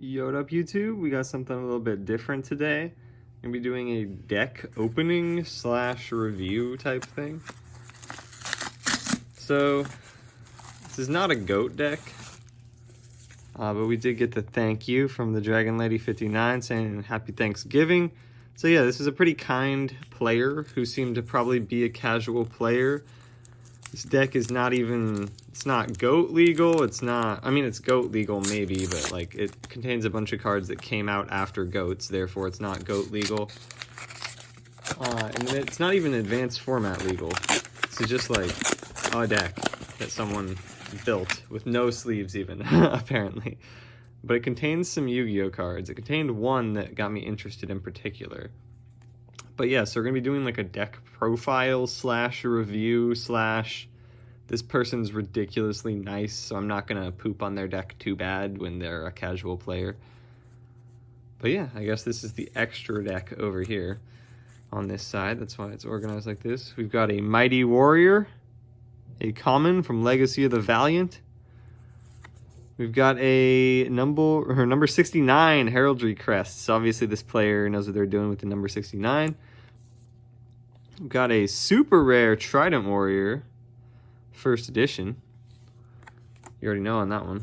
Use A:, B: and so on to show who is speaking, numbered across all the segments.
A: Yo, what up YouTube? We got something a little bit different today. Gonna be doing a deck opening slash review type thing. So, this is not a GOAT deck, but we did get the thank you from the Dragon Lady 59 saying Happy Thanksgiving. So yeah, this is a pretty kind player who seemed to probably be a casual player. This deck is not even, it's not GOAT legal, it's not, I mean it's GOAT legal maybe, but like it contains a bunch of cards that came out after GOATs, therefore it's not GOAT legal. And it's not even advanced format legal. This is just like a deck that someone built with no sleeves even, apparently. But it contains some Yu-Gi-Oh cards. It contained one that got me interested in particular. But yeah, so we're going to be doing like a deck profile slash review slash this person's ridiculously nice, so I'm not going to poop on their deck too bad when they're a casual player. But yeah, I guess this is the extra deck over here on this side. That's why it's organized like this. We've got a Mighty Warrior, a common from Legacy of the Valiant. We've got a number 69 Heraldry Crests. Obviously this player knows what they're doing with the number 69. We've got a super rare Trident Warrior, first edition. You already know on that one.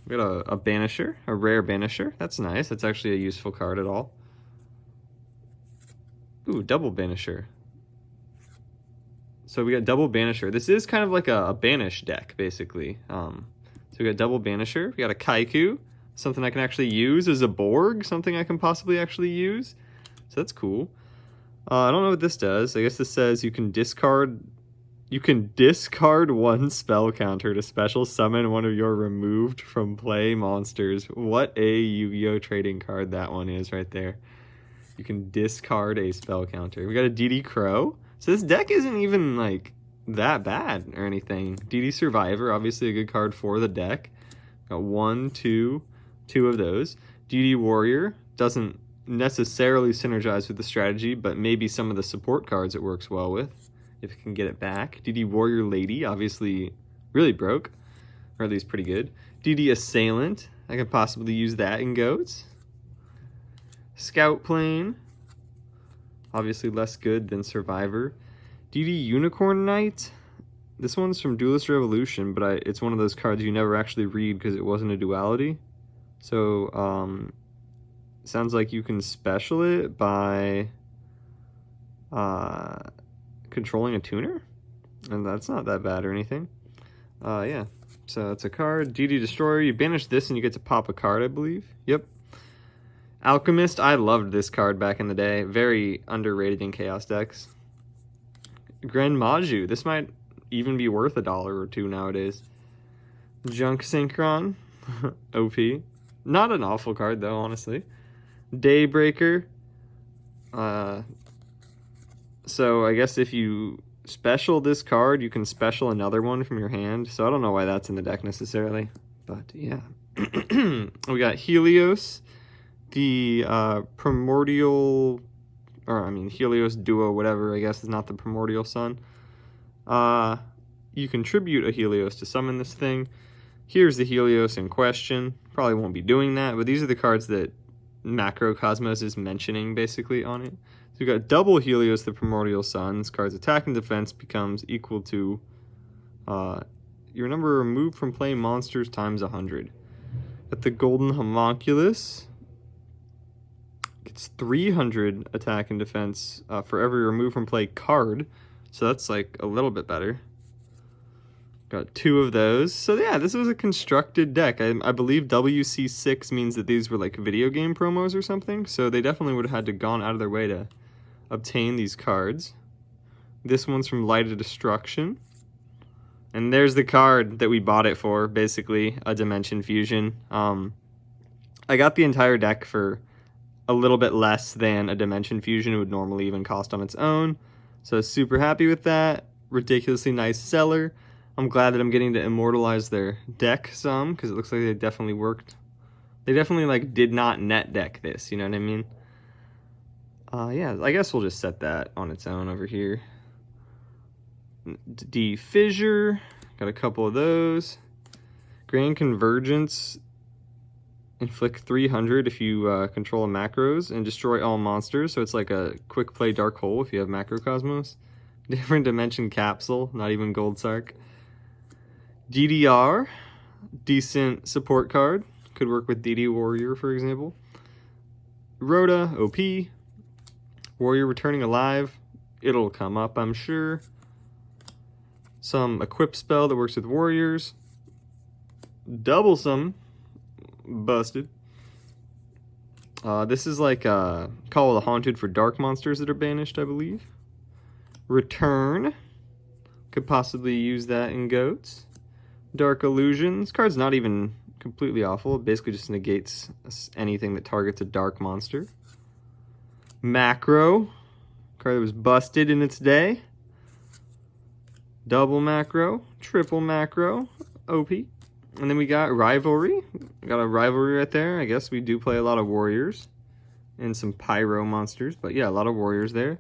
A: We got a Banisher, a rare Banisher. That's nice. That's actually a useful card at all. Ooh, double Banisher. So we got double Banisher. This is kind of like a Banish deck, basically. So we got double Banisher. We got a Kaiku, something I can actually use as a Borg, something I can possibly actually use. So that's cool. I don't know what this does. I guess this says you can discard one spell counter to special summon one of your removed from play monsters. What a Yu-Gi-Oh trading card that one is right there. You can discard a spell counter. We got a DD Crow. So this deck isn't even like that bad or anything. DD Survivor, obviously a good card for the deck. Got two of those. DD Warrior doesn't necessarily synergize with the strategy, but maybe some of the support cards it works well with, if it can get it back. DD Warrior Lady, obviously really broke, or at least pretty good. DD Assailant, I could possibly use that in GOATs. Scout Plane, obviously less good than Survivor. DD Unicorn Knight, this one's from Duelist Revolution, but it's one of those cards you never actually read because it wasn't a duality. So, sounds like you can special it by controlling a tuner, and that's not that bad or anything. Yeah, so it's a card. DD Destroyer, you banish this and you get to pop a card, I believe. Yep. Alchemist, I loved this card back in the day. Very underrated in Chaos decks. Grand Maju, this might even be worth $1 or $2 nowadays. Junk Synchron, OP. Not an awful card though, honestly. Daybreaker. So I guess if you special this card, you can special another one from your hand. So I don't know why that's in the deck necessarily, but yeah. We got Helios, the Primordial, or I mean Helios Duo, whatever, I guess is not the Primordial Sun. You contribute a Helios to summon this thing. Here's the Helios in question. Probably won't be doing that, but these are the cards that Macrocosmos is mentioning basically on it. So we got double Helios, the Primordial Sun. This card's attack and defense becomes equal to your number removed from playing monsters times 100. Got the Golden Homunculus. It's 300 attack and defense for every removed from play card. So that's like a little bit better. Got 2 of those. So yeah, this was a constructed deck. I believe WC6 means that these were like video game promos or something. So they definitely would have had to gone out of their way to obtain these cards. This one's from Light of Destruction. And there's the card that we bought it for, basically, a Dimension Fusion. I got the entire deck for a little bit less than a Dimension Fusion would normally even cost on its own. So super happy with that. Ridiculously nice seller. I'm glad that I'm getting to immortalize their deck some, because it looks like they definitely worked. They definitely like did not net deck this, you know what I mean? Yeah, I guess we'll just set that on its own over here. D Fissure, got a couple of those. Grand Convergence, Inflict 300 if you control macros, and destroy all monsters. So it's like a quick play Dark Hole if you have Macrocosmos. Different dimension capsule, not even Gold Sark. DDR, decent support card. Could work with DD Warrior, for example. Rhoda, OP. Warrior returning alive. It'll come up, I'm sure. Some equip spell that works with warriors. Double some. Busted. This is like Call of the Haunted for dark monsters that are banished, I believe. Return. Could possibly use that in goats. Dark Illusions. Card's not even completely awful. It basically just negates anything that targets a dark monster. Macro. Card that was busted in its day. Double macro. Triple macro. OP. And then we got Rivalry. Got a Rivalry right there. I guess we do play a lot of warriors. And some pyro monsters. But yeah, a lot of warriors there.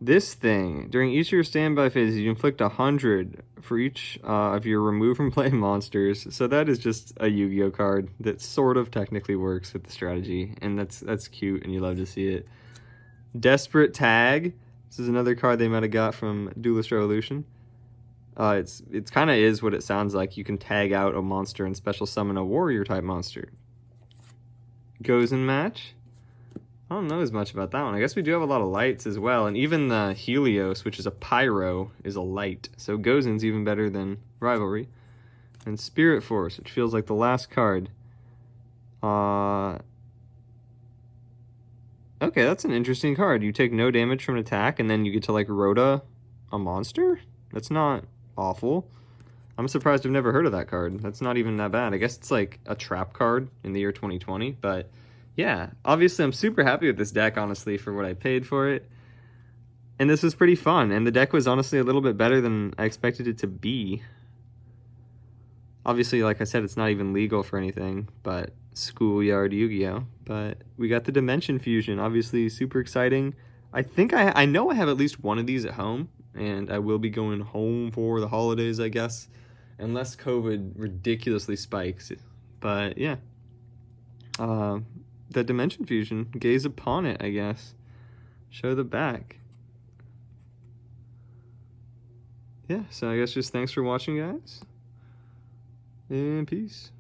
A: This thing. During each of your standby phases, you inflict 100 for each of your remove from play monsters. So that is just a Yu-Gi-Oh card that sort of technically works with the strategy. And that's cute and you love to see it. Desperate Tag. This is another card they might have got from Duelist Revolution. It's kind of is what it sounds like. You can tag out a monster and special summon a warrior type monster. Goes in match. I don't know as much about that one. I guess we do have a lot of lights as well, and even the Helios, which is a pyro, is a light. So Gozen's even better than Rivalry. And Spirit Force, which feels like the last card. Okay, that's an interesting card. You take no damage from an attack, and then you get to like Rhoda a monster? That's not awful. I'm surprised I've never heard of that card. That's not even that bad. I guess it's like a trap card in the year 2020, but yeah, obviously I'm super happy with this deck, honestly, for what I paid for it. And this was pretty fun, and the deck was honestly a little bit better than I expected it to be. Obviously, like I said, it's not even legal for anything, but schoolyard Yu-Gi-Oh! But we got the Dimension Fusion, obviously super exciting. I think I know I have at least one of these at home, and I will be going home for the holidays, I guess, unless COVID ridiculously spikes. But yeah, the Dimension Fusion, gaze upon it, I guess. Show the back. Yeah, so I guess just thanks for watching, guys, and peace.